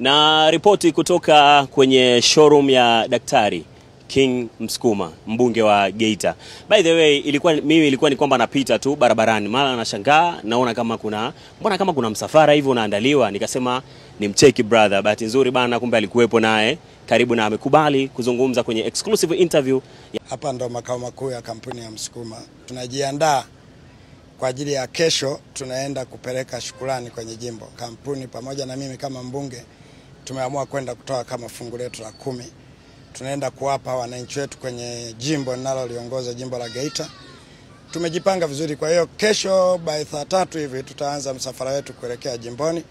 Na ripoti kutoka kwenye showroom ya Daktari King Msukuma, mbunge wa Geita. By the way, ilikuwa ni kwamba napita tu barabarani, mara nashangaa naona kama kuna msafara hivi unaandaliwa, nikasema nimcheki brother. Bahati nzuri bana, kumbe alikuwepo naye karibu na amekubali kuzungumza kwenye exclusive interview. Hapa ndo makao makuu ya kampuni ya Msukuma. Tunajiandaa kwa ajili ya kesho, tunaenda kupeleka shukrani kwenye jimbo. Kampuni pamoja na mimi kama mbunge tumeamua kwenda kutoa kama fungu letu la 10. Tunaenda kuwapa wananchi wetu kwenye jimbo ninaloliongoza, jimbo la Geita. Tumejipanga vizuri, kwa hiyo kesho by 3:00 hivi tutaanza msafara wetu kuelekea jimboni.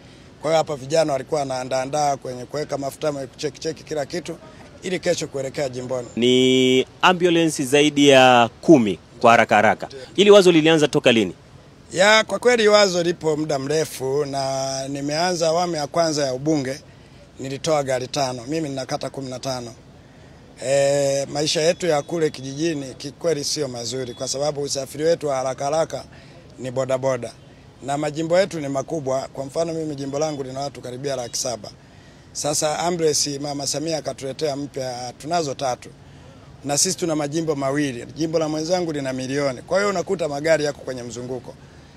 Kwa hiyo hapa vijana walikuwa wanaandaa kwenye kuweka mafuta, cheki kila kitu ili kesho kuelekea jimboni. Ni ambulance zaidi ya 10 kwa haraka. Ili wazo lilianza toka lini? Kwa kweli wazo lipo muda mrefu, na nimeanza awamu ya kwanza ya ubunge nilitoa gari 5. Mimi nina kata 15. Maisha yetu ya kule kijijini kikweli sio mazuri, kwa sababu usafiri wetu wa haraka ni bodaboda. Na majimbo yetu ni makubwa. Kwa mfano mimi jimbo langu lina watu karibia 700,000. Sasa ambulance Mama Samia akatuletea mpya, tunazo 3. Na sisi tuna majimbo mawili. Jimbo la mwenzangu lina milioni. Kwa hiyo unakuta magari yako kwenye mzunguko.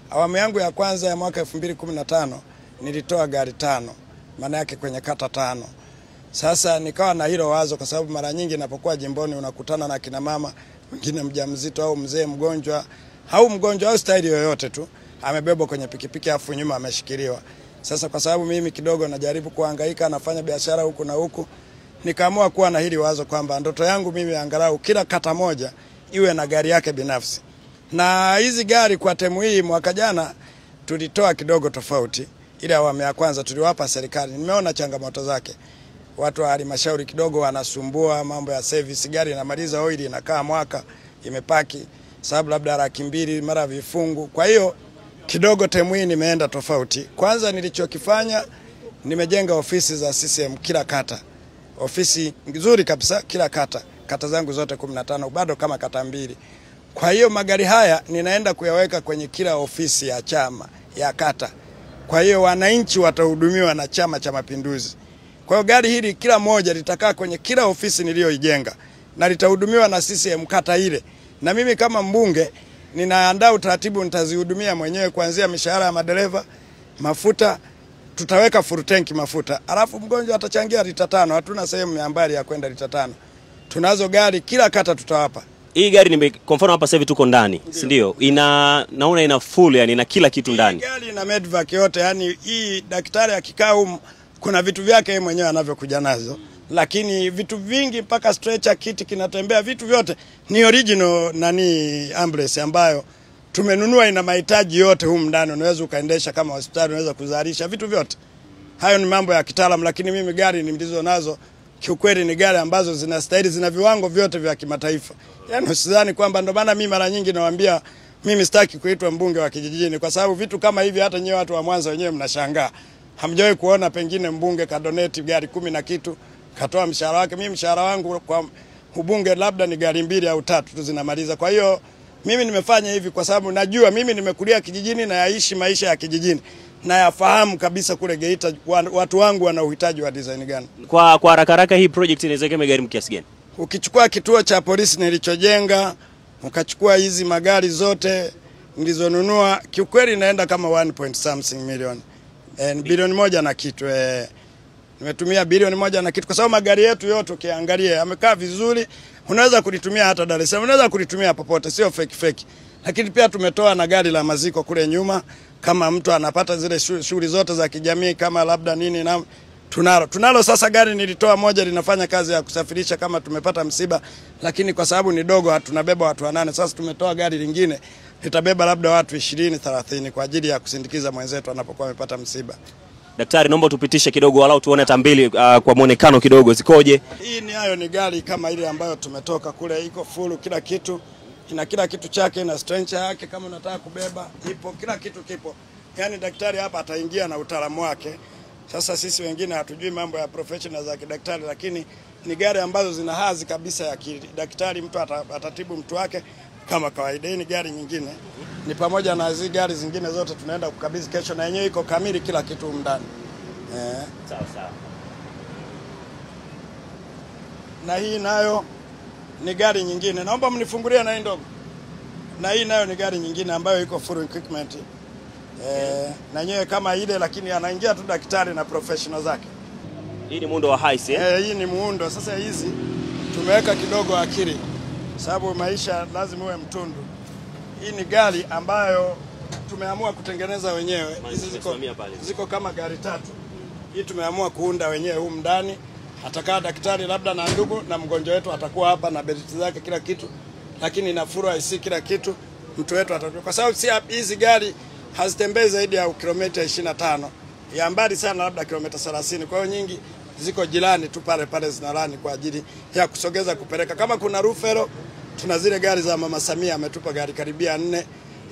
Awamu yangu ya kwanza ya mwaka 2015 nilitoa gari 5. Maana yake kwenye kata 5. Sasa nikawa na hilo wazo, kwa sababu mara nyingi ninapokuwa jimboni unakutana na kina mama mwingine mjamzito au mzee mgonjwa au staili yoyote tu, amebebwa kwenye pikipiki afu nyuma ameshikiliwa. Sasa kwa sababu mimi kidogo najaribu kuhangaika, nafanya biashara huku na huku, nikaamua kuwa na hili wazo kwamba ndoto yangu mimi angalau kila kata moja iwe na gari yake binafsi. Na hizi gari kwa temu hii mwaka jana tulitoa kidogo tofauti. Ile awamu ya kwanza tuliwapa serikali. Nimeona changamoto zake. Watu wa halmashauri kidogo wanasumbua mambo ya service, gari inamaliza oil inakaa mwaka imepaki, sababu labda 200,000 mara vifungu. Kwa hiyo kidogo temu hii nimeenda tofauti. Kwanza nilichokifanya, nimejenga ofisi za CCM kila kata. Ofisi nzuri kabisa kila kata. Kata zangu zote 15, bado kama kata 2. Kwa hiyo magari haya ninaenda kuyaweka kwenye kila ofisi ya chama ya kata. Kwa hiyo wananchi watahudumiwa na Chama cha Mapinduzi. Kwa hiyo gari hili kila moja litakaa kwenye kila ofisi niliyoijenga na litahudumiwa na CCM kata ile. Na mimi kama mbunge ninaandaa utaratibu, nitazihudumia mwenyewe, kuanzia mishahara ya madereva, mafuta, tutaweka full tank mafuta. Alafu mgonjwa atachangia lita 5, hatuna sehemu ya mbali ya kwenda lita 5. Tunazo gari kila kata tutawapa. Hii gari kwa mfano hapa sasa hivi tuko ndani, si ndio? Naona ina full, yani ina kila kitu ndani. Hii gari ina medvac yote, yani hii daktari akikaa kuna vitu vyake yeye mwenyewe anavyokuja nazo. Lakini vitu vingi mpaka stretcher kit kinatembea, vitu vyote ni original ambulance ambayo tumenunua, ina mahitaji yote humu ndani. Unaweza ukaendesha kama hospitali, unaweza kuzalisha vitu vyote. Hayo ni mambo ya kitaalamu, lakini mimi gari nilizo nazo kiukweli ni gari ambazo zinastahili, zina viwango vyote vya kimataifa. Yaani usidhani kwamba, ndo maana mimi mara nyingi nawaambia mimi sitaki kuitwa mbunge wa kijijini, kwa sababu vitu kama hivi hata nyewe watu wa Mwanza wenyewe mnashangaa. Hamjawahi kuona pengine mbunge ka donate gari 10 na kitu katoa mshahara wake. Mimi mshahara wangu kwa ubunge labda ni gari 2 au 3 tu zinamaliza. Kwa hiyo mimi nimefanya hivi kwa sababu najua mimi nimekulia kijijini na yaishi maisha ya kijijini, na yafahamu kabisa kule Geita watu wangu wana uhitaji wa design gani. Kwa haraka hii project inaweza kama gari kiasi gani? Ukichukua kituo cha polisi nilichojenga, ukachukua hizi magari zote nilizonunua, kiukweli inaenda kama 1 million. Bilioni 1 na kitu. Nimetumia bilioni 1 na kitu, kwa sababu magari yetu yote ukiangalia yamekaa vizuri. Unaweza kulitumia hata Dar es Salaam, unaweza kulitumia popote, sio fake. Lakini pia tumetoa na gari la maziko kule nyuma, kama mtu anapata zile shughuli zote za kijamii kama labda nini, na tunalo sasa gari nilitoa moja linafanya kazi ya kusafirisha kama tumepata msiba, lakini kwa sababu ni dogo hatunabeba watu 8. Sasa tumetoa gari lingine litabeba labda watu 20-30 kwa ajili ya kusindikiza mwenzetu anapokuwa amepata msiba. Daktari, naomba tupitishe kidogo walau tuone hata mbili kwa muonekano kidogo zikoje. Hii ni gari kama ile ambayo tumetoka kule, iko full kila kitu. Ina kila kitu chake, na stretcher yake kama unataka kubeba, ipo kila kitu kipo. Yaani daktari hapa ataingia na utaalamu wake. Sasa sisi wengine hatujui mambo ya professional za kidaktari, lakini ni gari ambazo zina hadhi kabisa ya kidaktari. Mtu atatibu mtu wake kama kawaida. Hii ni gari nyingine, ni pamoja na hizo gari zingine zote tunaenda kukabidhi kesho, na yenyewe iko kamili kila kitu ndani. Sawa sawa. na hii nayo ni gari nyingine. Naomba mnifungulie na hii ndogo. Na hii nayo ni gari nyingine ambayo iko full equipment. Na nyewe kama ile, lakini anaingia tu daktari na professional zake. Hii ni muundo wa haisi hii ni muundo. Sasa hizi tumeweka kidogo akili, sababu maisha lazima uwe mtundu. Hii ni gari ambayo tumeamua kutengeneza wenyewe. Hizi ziko kama gari 3. Hii tumeamua kuunda wenyewe humu ndani. Atakaa daktari labda na ndugu, na mgonjwa wetu atakuwa hapa na belti zake kila kitu, lakini na furu IC kila kitu mtu wetu atakuwa, kwa sababu si hizi gari hazitembei zaidi ya kilomita 25, ya mbali sana labda kilomita 30. Kwa hiyo nyingi ziko jirani tu pale zinalani kwa ajili ya kusogeza kupeleka. Kama kuna Rufero, tuna zile gari za Mama Samia, ametupa gari karibia 4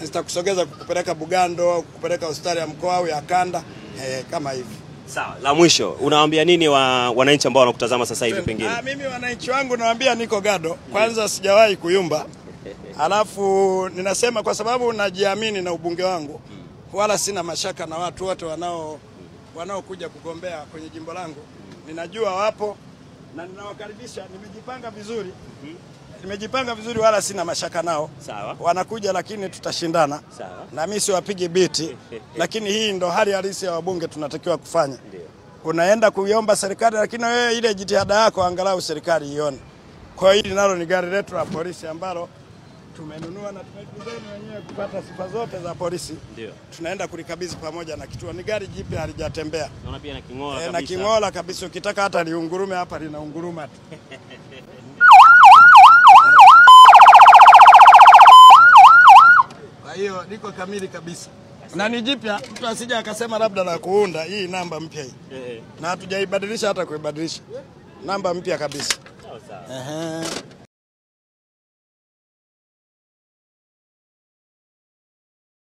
zitakusogeza kukupeleka Bugando, kukupeleka hospitali ya mkoa au ya kanda, kama hivi. Sawa, la mwisho unawaambia nini wananchi ambao wanakutazama sasa hivi pengine? Mimi wananchi wangu nawaambia niko gado. Kwanza sijawahi kuyumba. Alafu ninasema kwa sababu najiamini na ubunge wangu, wala sina mashaka na watu wote wanaokuja kugombea kwenye jimbo langu. Ninajua wapo na ninawakaribisha. Nimejipanga vizuri, wala sina mashaka nao. Sawa. Wanakuja lakini tutashindana. Sawa. Na mimi siwapigi biti. Lakini hii ndo hali halisi ya wabunge tunatakiwa kufanya. Ndio. Unaenda kuiomba serikali, lakini wewe ile jitihada yako angalau serikali ione. Kwa hiyo hili nalo ni gari letu la polisi ambalo tumenunua na tumedesign wenyewe kupata sifa zote za polisi. Ndio. Tunaenda kulikabidhi pamoja na kituo. Ni gari jipya, halijatembea. Naona pia na king'ola kabisa. Na king'ola kabisa, ukitaka hata liungurume hapa linaunguruma tu. Kwa hiyo liko kamili kabisa. Na ni jipya, mtu asije akasema labda la kuunda. Hii namba mpya hii. Na hatujaibadilisha hata kuibadilisha. Namba mpya kabisa. Sawa sawa.